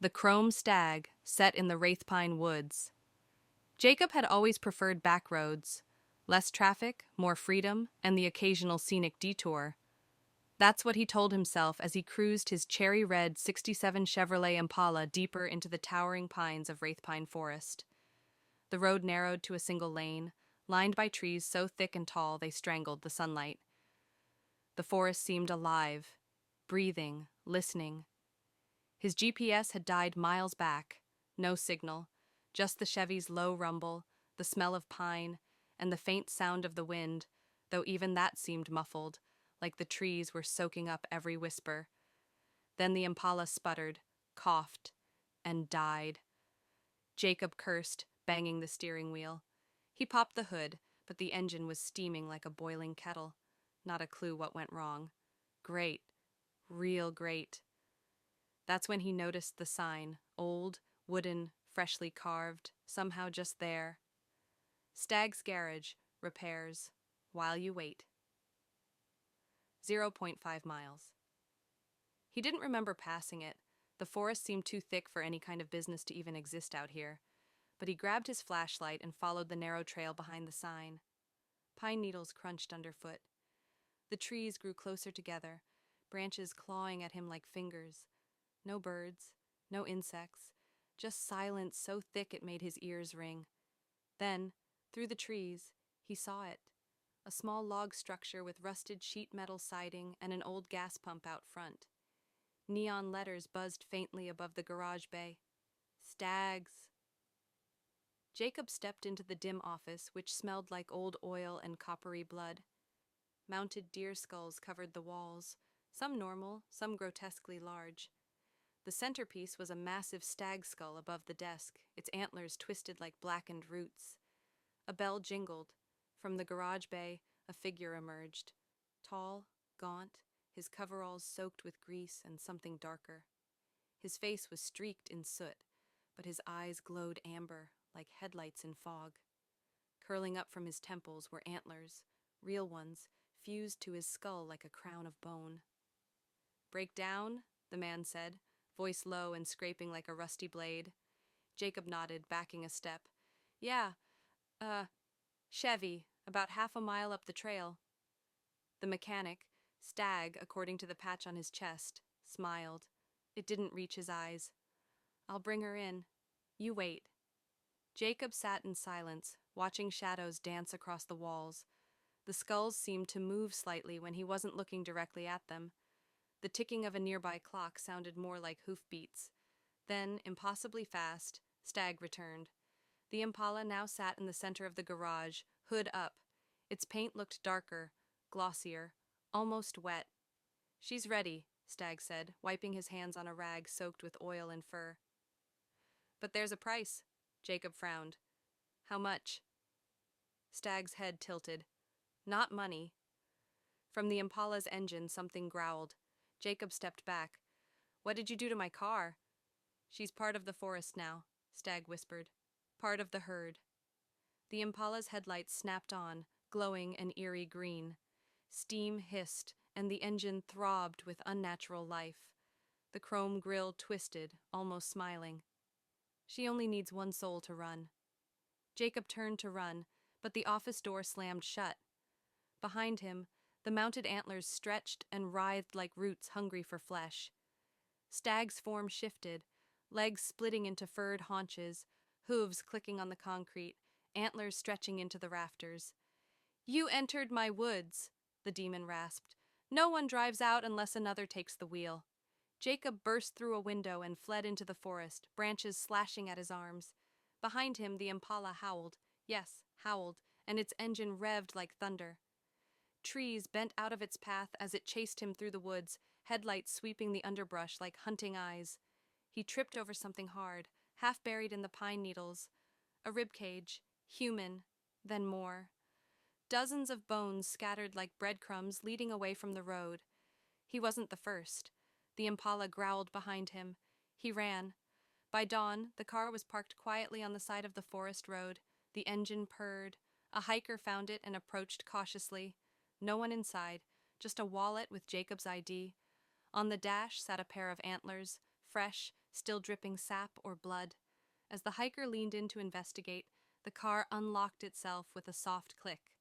The Chrome Stag, set in the Wraithpine Woods. Jacob had always preferred back roads. Less traffic, more freedom, and the occasional scenic detour. That's what he told himself as he cruised his cherry-red '67 Chevrolet Impala deeper into the towering pines of Wraithpine Forest. The road narrowed to a single lane, lined by trees so thick and tall they strangled the sunlight. The forest seemed alive, breathing, listening. His GPS had died miles back. No signal, just the Chevy's low rumble, the smell of pine, and the faint sound of the wind, though even that seemed muffled, like the trees were soaking up every whisper. Then the Impala sputtered, coughed, and died. Jacob cursed, banging the steering wheel. He popped the hood, but the engine was steaming like a boiling kettle. Not a clue what went wrong. Great. Real great. That's when he noticed the sign, old, wooden, freshly carved, somehow just there. Stag's Garage, repairs, while you wait. 0.5 miles. He didn't remember passing it. The forest seemed too thick for any kind of business to even exist out here. But he grabbed his flashlight and followed the narrow trail behind the sign. Pine needles crunched underfoot. The trees grew closer together, branches clawing at him like fingers. No birds, no insects, just silence so thick it made his ears ring. Then, through the trees, he saw it. A small log structure with rusted sheet metal siding and an old gas pump out front. Neon letters buzzed faintly above the garage bay. Stags. Jacob stepped into the dim office, which smelled like old oil and coppery blood. Mounted deer skulls covered the walls, some normal, some grotesquely large. The centerpiece was a massive stag skull above the desk, its antlers twisted like blackened roots. A bell jingled. From the garage bay, a figure emerged. Tall, gaunt, his coveralls soaked with grease and something darker. His face was streaked in soot, but his eyes glowed amber, like headlights in fog. Curling up from his temples were antlers, real ones, fused to his skull like a crown of bone. "Break down," the man said, voice low and scraping like a rusty blade. Jacob nodded, backing a step. "Yeah, Chevy, about half a mile up the trail." The mechanic, Stag according to the patch on his chest, smiled. It didn't reach his eyes. "I'll bring her in. You wait." Jacob sat in silence, watching shadows dance across the walls. The skulls seemed to move slightly when he wasn't looking directly at them. The ticking of a nearby clock sounded more like hoofbeats. Then, impossibly fast, Stag returned. The Impala now sat in the center of the garage, hood up. Its paint looked darker, glossier, almost wet. "She's ready," Stag said, wiping his hands on a rag soaked with oil and fur. "But there's a price," Jacob frowned. "How much?" Stag's head tilted. "Not money." From the Impala's engine, something growled. Jacob stepped back. "What did you do to my car?" "She's part of the forest now," Stag whispered. "Part of the herd." The Impala's headlights snapped on, glowing an eerie green. Steam hissed, and the engine throbbed with unnatural life. The chrome grille twisted, almost smiling. "She only needs one soul to run." Jacob turned to run, but the office door slammed shut. Behind him, the mounted antlers stretched and writhed like roots hungry for flesh. Stag's form shifted, legs splitting into furred haunches, hooves clicking on the concrete, antlers stretching into the rafters. "You entered my woods," the demon rasped. "No one drives out unless another takes the wheel." Jacob burst through a window and fled into the forest, branches slashing at his arms. Behind him, the Impala howled. Yes, howled, and its engine revved like thunder. Trees bent out of its path as it chased him through the woods, headlights sweeping the underbrush like hunting eyes. He tripped over something hard, half buried in the pine needles. A ribcage, human, then more. Dozens of bones scattered like breadcrumbs leading away from the road. He wasn't the first. The Impala growled behind him. He ran. By dawn, the car was parked quietly on the side of the forest road. The engine purred. A hiker found it and approached cautiously. No one inside, just a wallet with Jacob's ID. On the dash sat a pair of antlers, fresh, still dripping sap or blood. As the hiker leaned in to investigate, the car unlocked itself with a soft click.